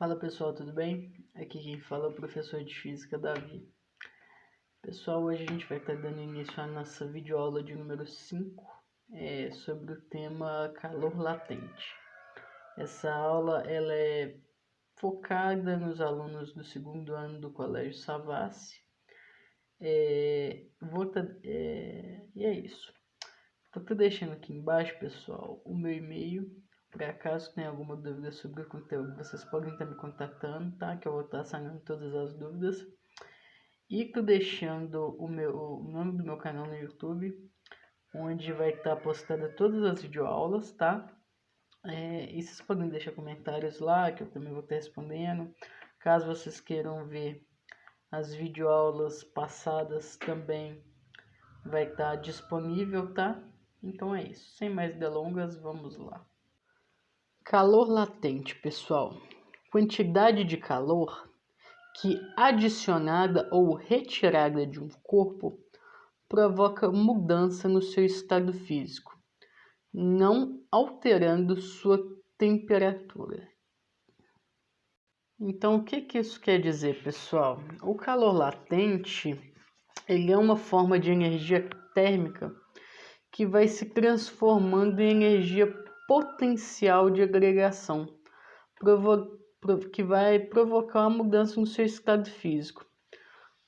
Fala pessoal, tudo bem? Aqui quem fala é o professor de Física, Davi. Pessoal, hoje a gente vai estar dando início à nossa videoaula de número 5 sobre o tema calor latente. Essa aula ela é focada nos alunos do segundo ano do Colégio Savassi. E é isso. Vou estar deixando aqui embaixo, pessoal, o meu e-mail. Por acaso tem alguma dúvida sobre o conteúdo, vocês podem estar me contatando, tá? Que eu vou estar sanando todas as dúvidas. E tô deixando o nome do meu canal no YouTube, onde vai estar postada todas as videoaulas, tá? E vocês podem deixar comentários lá, que eu também vou estar respondendo. Caso vocês queiram ver as videoaulas passadas, também vai estar disponível, tá? Então é isso. Sem mais delongas, vamos lá. Calor latente, pessoal. Quantidade de calor que, adicionada ou retirada de um corpo, provoca mudança no seu estado físico, não alterando sua temperatura. Então, o que isso quer dizer, pessoal? O calor latente, ele é uma forma de energia térmica que vai se transformando em energia potencial de agregação, que vai provocar uma mudança no seu estado físico.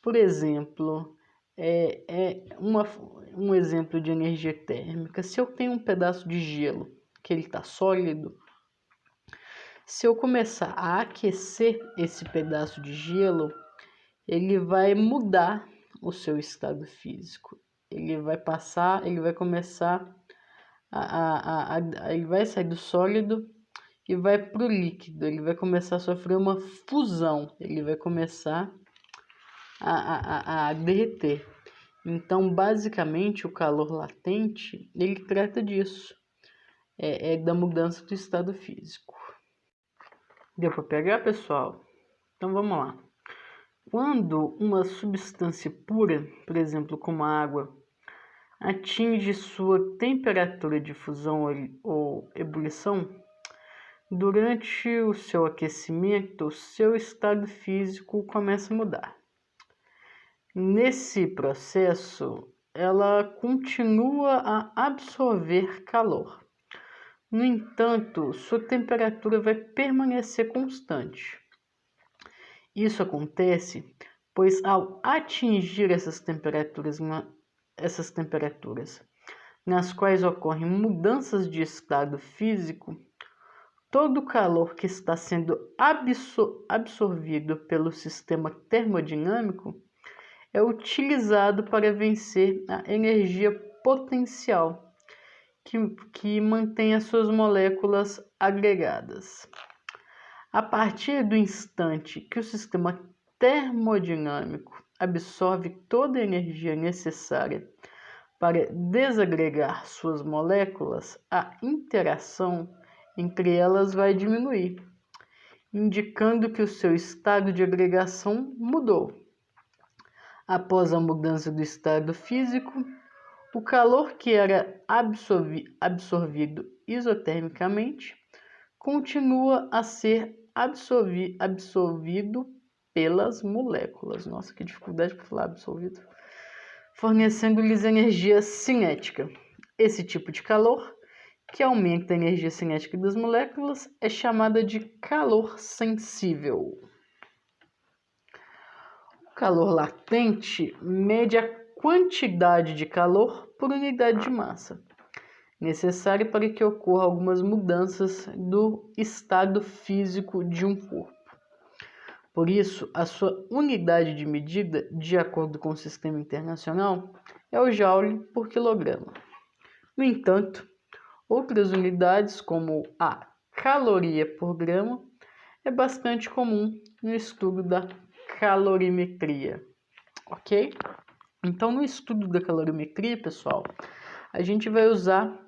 Por exemplo, um exemplo de energia térmica. Se eu tenho um pedaço de gelo, que ele está sólido, se eu começar a aquecer esse pedaço de gelo, ele vai mudar o seu estado físico. Ele vai começar ele vai sair do sólido e vai para o líquido. Ele vai começar a sofrer uma fusão. Ele vai começar a derreter. Então, basicamente, o calor latente, ele trata disso. Da mudança do estado físico. Deu para pegar, pessoal? Então, vamos lá. Quando uma substância pura, por exemplo, como a água, atinge sua temperatura de fusão ou ebulição, durante o seu aquecimento, o seu estado físico começa a mudar. Nesse processo, ela continua a absorver calor. No entanto, sua temperatura vai permanecer constante. Isso acontece pois ao atingir essas temperaturas nas quais ocorrem mudanças de estado físico, todo o calor que está sendo absorvido pelo sistema termodinâmico é utilizado para vencer a energia potencial que mantém as suas moléculas agregadas. A partir do instante que o sistema termodinâmico absorve toda a energia necessária para desagregar suas moléculas, a interação entre elas vai diminuir, indicando que o seu estado de agregação mudou. Após a mudança do estado físico, o calor que era absorvido isotermicamente continua a ser absorvido pelas moléculas. Nossa, que dificuldade para falar absorvido. Fornecendo-lhes energia cinética. Esse tipo de calor, que aumenta a energia cinética das moléculas, é chamada de calor sensível. O calor latente mede a quantidade de calor por unidade de massa, necessária para que ocorram algumas mudanças do estado físico de um corpo. Por isso, a sua unidade de medida, de acordo com o sistema internacional, é o joule por quilograma. No entanto, outras unidades, como a caloria por grama, é bastante comum no estudo da calorimetria, ok? Então, no estudo da calorimetria, pessoal, a gente vai usar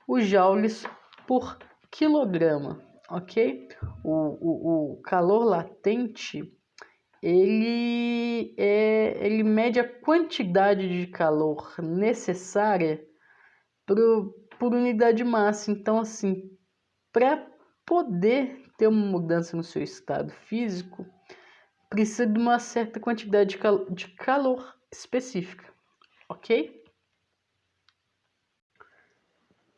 os joules por quilograma, ok? O calor latente, ele mede a quantidade de calor necessária por unidade de massa. Então, assim, para poder ter uma mudança no seu estado físico, precisa de uma certa quantidade de calor específica, ok?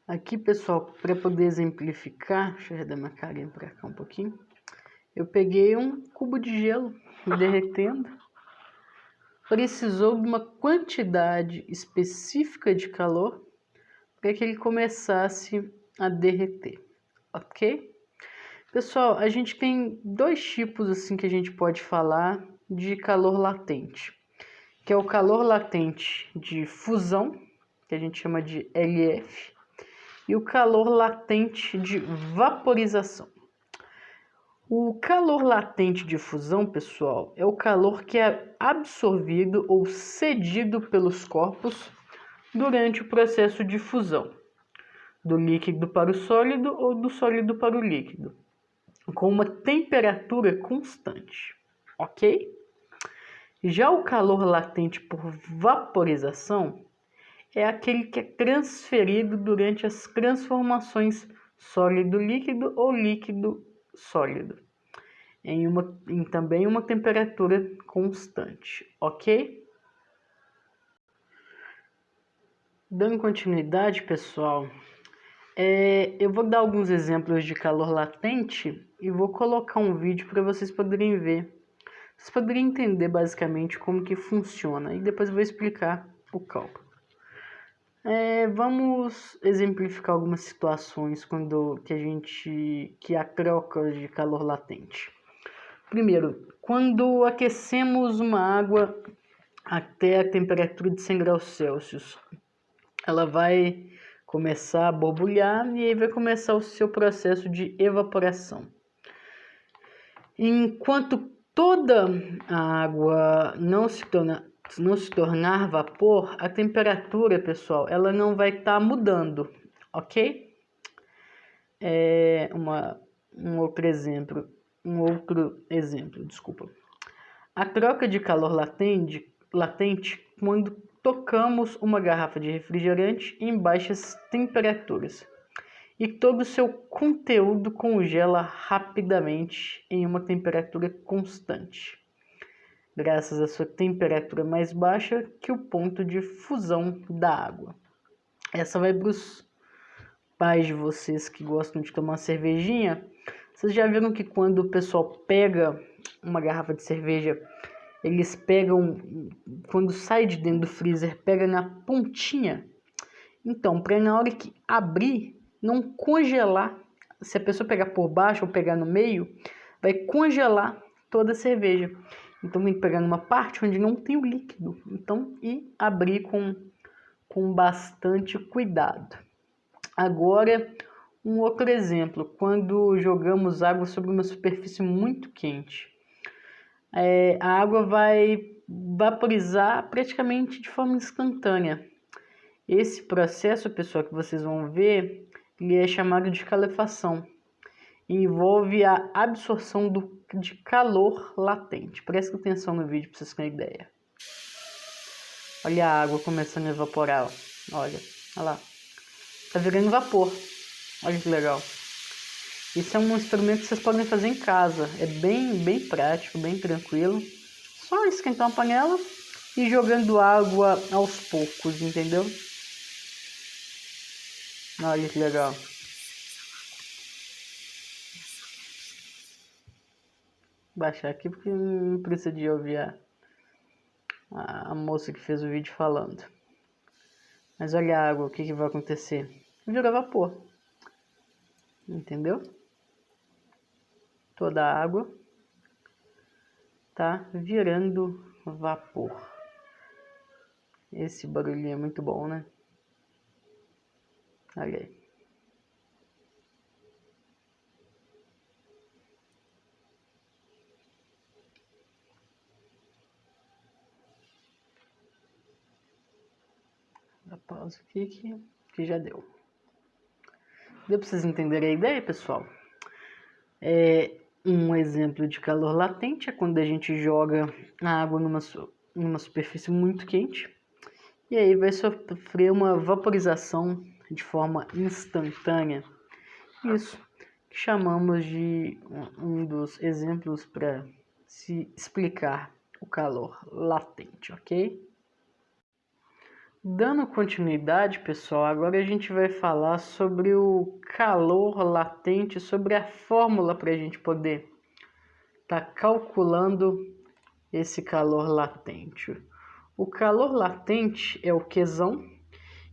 Aqui, pessoal, para poder exemplificar, deixa eu dar minha carinha para cá um pouquinho. Eu peguei um cubo de gelo derretendo. Precisou de uma quantidade específica de calor para que ele começasse a derreter, ok? Pessoal, a gente tem dois tipos assim que a gente pode falar de calor latente, que é o calor latente de fusão, que a gente chama de LF, e o calor latente de vaporização. O calor latente de fusão, pessoal, é o calor que é absorvido ou cedido pelos corpos durante o processo de fusão, do líquido para o sólido ou do sólido para o líquido, com uma temperatura constante, ok? Já o calor latente por vaporização é aquele que é transferido durante as transformações sólido-líquido ou líquido-sólido, em também uma temperatura constante, ok? Dando continuidade, pessoal, eu vou dar alguns exemplos de calor latente e vou colocar um vídeo para vocês poderem ver. Vocês poderiam entender basicamente como que funciona e depois eu vou explicar o cálculo. Vamos exemplificar algumas situações que há trocas de calor latente. Primeiro, quando aquecemos uma água até a temperatura de 100 graus Celsius, ela vai começar a borbulhar e aí vai começar o seu processo de evaporação. Enquanto toda a água não se tornar vapor, a temperatura, pessoal, ela não vai estar mudando, ok? Um outro exemplo, desculpa. A troca de calor latente quando tocamos uma garrafa de refrigerante em baixas temperaturas e todo o seu conteúdo congela rapidamente em uma temperatura constante, graças à sua temperatura mais baixa que o ponto de fusão da água. Essa vai para os pais de vocês que gostam de tomar cervejinha. Vocês já viram que quando o pessoal pega uma garrafa de cerveja, eles pegam, quando sai de dentro do freezer, pega na pontinha? Então, para na hora que abrir, não congelar, se a pessoa pegar por baixo ou pegar no meio, vai congelar toda a cerveja. Então tem que pegar numa parte onde não tem o líquido, então, e abrir com bastante cuidado. Agora, um outro exemplo, quando jogamos água sobre uma superfície muito quente, a água vai vaporizar praticamente de forma instantânea. Esse processo, pessoal, que vocês vão ver, ele é chamado de calefação. Envolve a absorção de calor latente. Presta atenção no vídeo para vocês terem ideia. Olha a água começando a evaporar. Olha lá. Tá virando vapor. Olha que legal. Isso é um experimento que vocês podem fazer em casa. É bem prático, bem tranquilo. Só esquentar uma panela e jogando água aos poucos, entendeu? Olha que legal. Vou baixar aqui porque não precisa de ouvir a moça que fez o vídeo falando. Mas olha a água, o que vai acontecer? Vira vapor. Entendeu? Toda a água tá virando vapor. Esse barulhinho é muito bom, né? Olha aí. Dá pausa aqui que já deu. Deu para vocês entenderem a ideia, pessoal? Um exemplo de calor latente é quando a gente joga a água numa superfície muito quente e aí vai sofrer uma vaporização de forma instantânea. Isso que chamamos de um dos exemplos para se explicar o calor latente, ok? Dando continuidade, pessoal, agora a gente vai falar sobre o calor latente, sobre a fórmula para a gente poder estar calculando esse calor latente. O calor latente é o Qzão,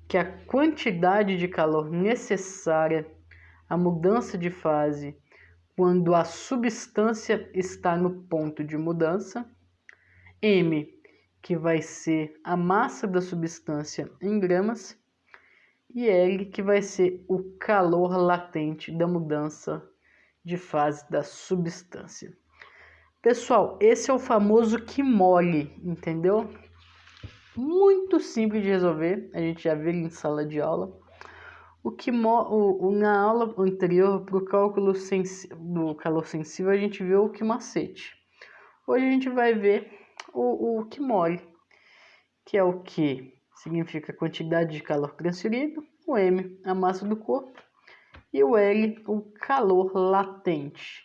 que é a quantidade de calor necessária à mudança de fase quando a substância está no ponto de mudança. M, que vai ser a massa da substância em gramas, e L, que vai ser o calor latente da mudança de fase da substância. Pessoal, esse é o famoso QMOL, entendeu? Muito simples de resolver, a gente já viu em sala de aula. Na aula anterior, para o cálculo do calor sensível, a gente viu o QMACET. Hoje a gente vai ver o QMOL, que é o Q, significa quantidade de calor transferido, o M, a massa do corpo, e o L, o calor latente.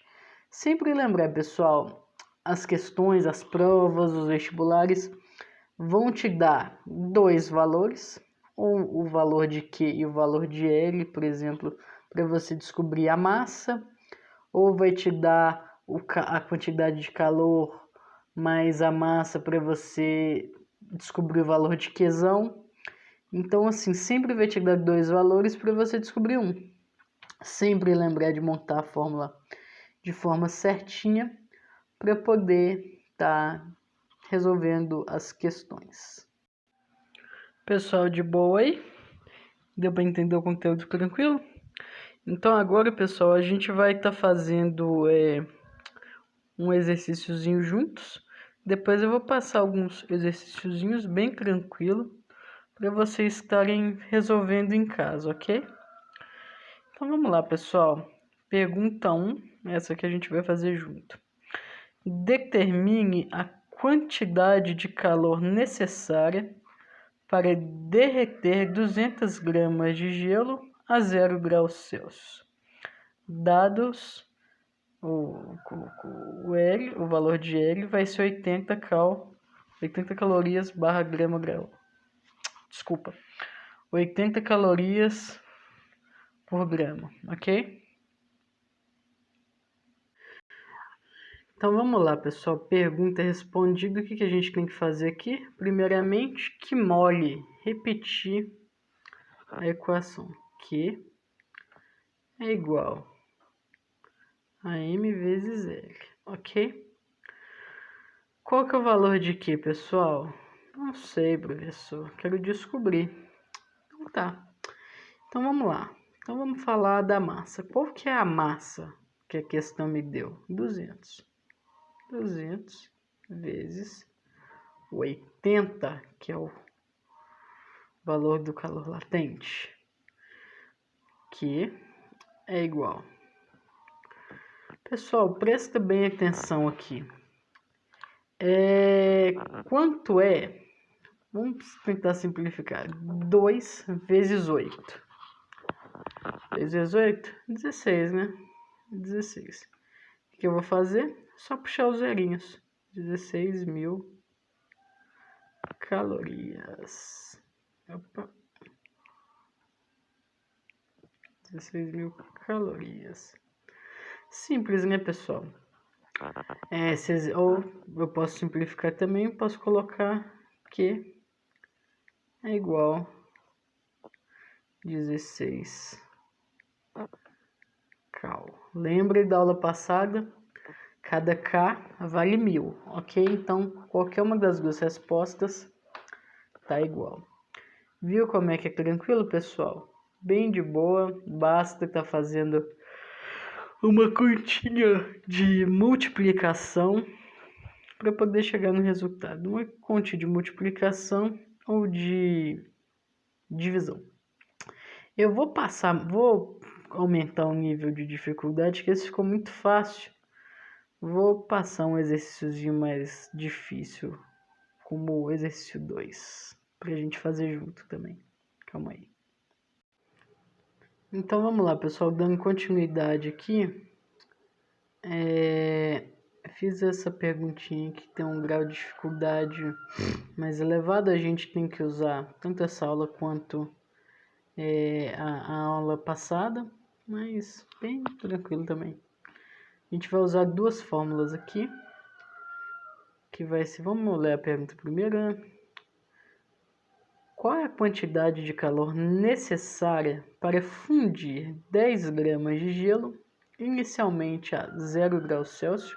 Sempre lembrar, pessoal, as questões, as provas, os vestibulares vão te dar dois valores, ou o valor de Q e o valor de L, por exemplo, para você descobrir a massa, ou vai te dar a quantidade de calor mais a massa para você descobrir o valor de Qzão. Então, assim, sempre vai te dar dois valores para você descobrir um. Sempre lembrar de montar a fórmula de forma certinha para poder estar resolvendo as questões. Pessoal, de boa aí? Deu para entender o conteúdo tranquilo? Então agora, pessoal, a gente vai estar fazendo um exercíciozinho juntos. Depois eu vou passar alguns exercíciozinhos bem tranquilo para vocês estarem resolvendo em casa, ok? Então vamos lá, pessoal. Pergunta 1, essa que a gente vai fazer junto. Determine a quantidade de calor necessária para derreter 200 gramas de gelo a 0 graus Celsius. Dados o L, o valor de L vai ser 80 calorias barra grama grau. Desculpa. 80 calorias por grama, ok? Então vamos lá, pessoal. Pergunta respondida. O que a gente tem que fazer aqui? Primeiramente, QMOL. Repetir a equação. Q é igual a M vezes L, ok? Qual que é o valor de Q, pessoal? Não sei, professor. Quero descobrir. Então tá. Então vamos lá. Então vamos falar da massa. Qual que é a massa que a questão me deu? 200. 200 vezes 80, que é o valor do calor latente, que é igual. Pessoal, presta bem atenção aqui. Quanto é? Vamos tentar simplificar. 2 vezes 8. 2 vezes 8? 16, né? 16. O que eu vou fazer? Só puxar os zerinhos. 16.000 calorias. Opa. 16.000 calorias. Simples, né, pessoal? Ou eu posso simplificar também, posso colocar que é igual 16 cal. Lembre da aula passada, cada K vale 1000, ok? Então, qualquer uma das duas respostas tá igual. Viu como é que é tranquilo, pessoal? Bem de boa, basta estar fazendo uma continha de multiplicação para poder chegar no resultado. Uma continha de multiplicação ou de divisão. Eu vou aumentar o nível de dificuldade, que esse ficou muito fácil. Vou passar um exercíciozinho mais difícil, como o exercício 2, para a gente fazer junto também. Calma aí. Então vamos lá, pessoal, dando continuidade aqui, fiz essa perguntinha que tem um grau de dificuldade mais elevado. A gente tem que usar tanto essa aula quanto a aula passada, mas bem tranquilo também. A gente vai usar duas fórmulas aqui, que vai ser, vamos ler a pergunta primeiro, né? Qual é a quantidade de calor necessária para fundir 10 gramas de gelo inicialmente a 0 graus Celsius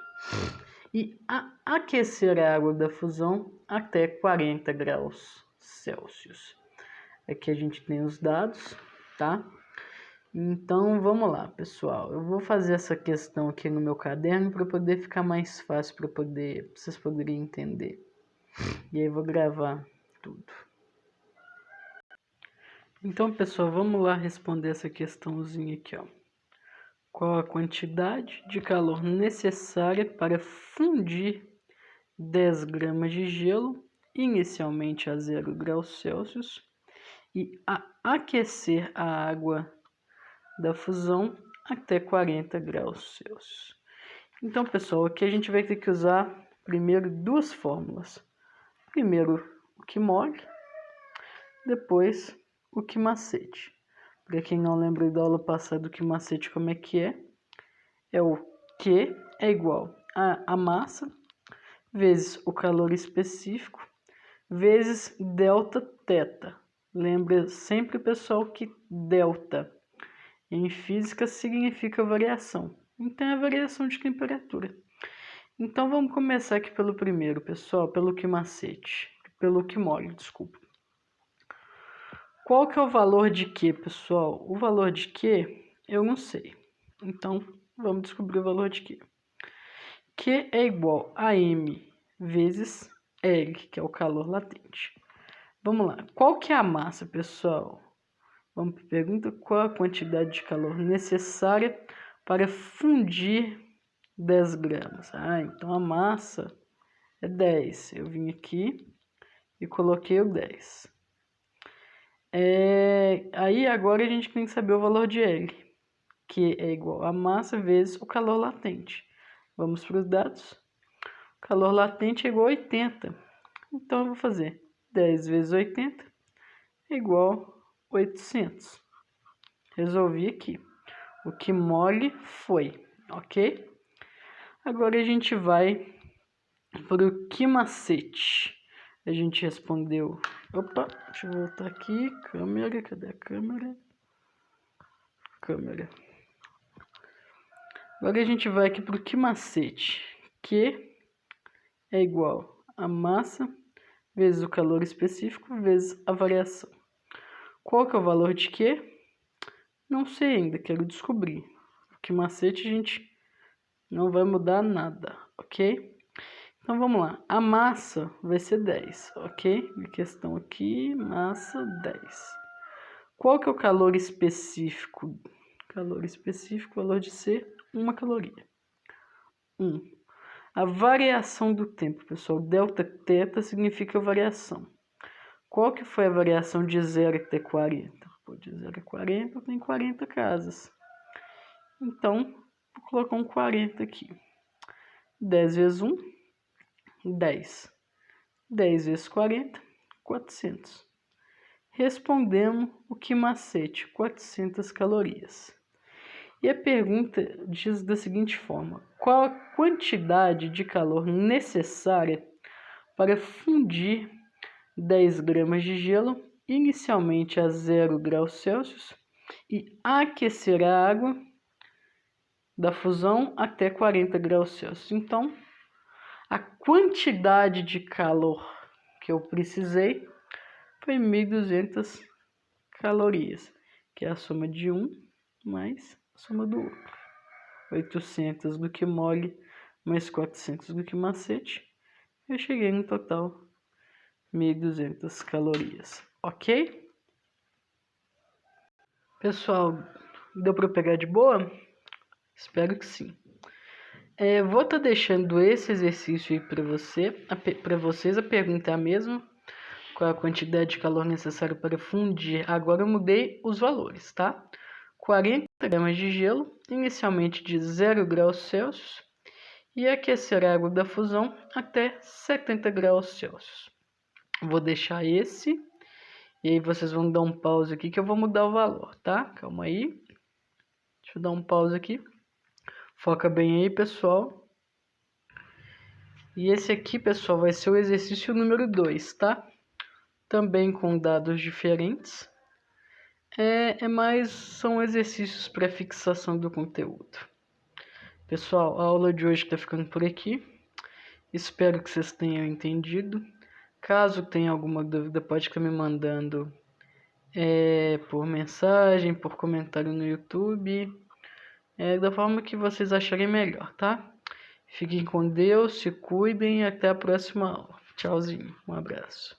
e aquecer a água da fusão até 40 graus Celsius? Aqui a gente tem os dados, tá? Então vamos lá, pessoal. Eu vou fazer essa questão aqui no meu caderno para poder ficar mais fácil, para vocês poderem entender. E aí eu vou gravar tudo. Então, pessoal, vamos lá responder essa questãozinha aqui, ó. Qual a quantidade de calor necessária para fundir 10 gramas de gelo inicialmente a 0 graus Celsius e aquecer a água da fusão até 40 graus Celsius? Então, pessoal, aqui a gente vai ter que usar primeiro duas fórmulas. Primeiro o que mole, depois o que macete. Para quem não lembra da aula passada do que macete, como é que é? É o Q é igual a massa vezes o calor específico vezes delta θ. Lembra sempre, pessoal, que delta em física significa variação. Então é a variação de temperatura. Então vamos começar aqui pelo primeiro, pessoal, pelo que macete, pelo que mole, desculpa. Qual que é o valor de Q, pessoal? O valor de Q eu não sei. Então, vamos descobrir o valor de Q. Q é igual a M vezes L, que é o calor latente. Vamos lá. Qual que é a massa, pessoal? Vamos para a pergunta. Qual a quantidade de calor necessária para fundir 10 gramas? Então a massa é 10. Eu vim aqui e coloquei o 10. Aí agora a gente tem que saber o valor de L, que é igual a massa vezes o calor latente. Vamos para os dados. O calor latente é igual a 80. Então eu vou fazer 10 vezes 80 é igual a 800. Resolvi aqui. O que mole foi, ok? Agora a gente vai para o que macete. A gente respondeu... Opa, deixa eu voltar aqui. Câmera, cadê a câmera? Câmera. Agora a gente vai aqui para o que macete. Q é igual a massa vezes o calor específico vezes a variação. Qual que é o valor de Q? Não sei ainda, quero descobrir. O que macete a gente não vai mudar nada, ok? Então vamos lá, a massa vai ser 10, ok? A questão aqui, massa 10. Qual que é o calor específico? Calor específico, valor de C, 1 caloria. 1. A variação do tempo, pessoal, delta θ significa variação. Qual que foi a variação de 0 até 40? Pô, de 0 a 40 tem 40 casas. Então, vou colocar um 40 aqui. 10 vezes 1, 10. 10 vezes 40, 400. Respondemos o que macete, 400 calorias. E a pergunta diz da seguinte forma: qual a quantidade de calor necessária para fundir 10 gramas de gelo inicialmente a 0 graus Celsius e aquecer a água da fusão até 40 graus Celsius? Então, a quantidade de calor que eu precisei foi 1.200 calorias, que é a soma de um mais a soma do outro. 800 do que mole mais 400 do que macete. Eu cheguei no total 1.200 calorias, ok? Pessoal, deu para pegar de boa? Espero que sim. Vou estar deixando esse exercício aí para vocês. A pergunta é a mesma. Qual a quantidade de calor necessário para fundir? Agora eu mudei os valores, tá? 40 gramas de gelo, inicialmente de 0 graus Celsius, e aquecer a água da fusão até 70 graus Celsius. Vou deixar esse, e aí vocês vão dar um pause aqui que eu vou mudar o valor, tá? Calma aí. Deixa eu dar um pause aqui. Foca bem aí, pessoal. E esse aqui, pessoal, vai ser o exercício número 2, tá? Também com dados diferentes. Mas são exercícios para fixação do conteúdo. Pessoal, a aula de hoje está ficando por aqui. Espero que vocês tenham entendido. Caso tenha alguma dúvida, pode estar me mandando por mensagem, por comentário no YouTube, da forma que vocês acharem melhor, tá? Fiquem com Deus, se cuidem e até a próxima aula. Tchauzinho, um abraço.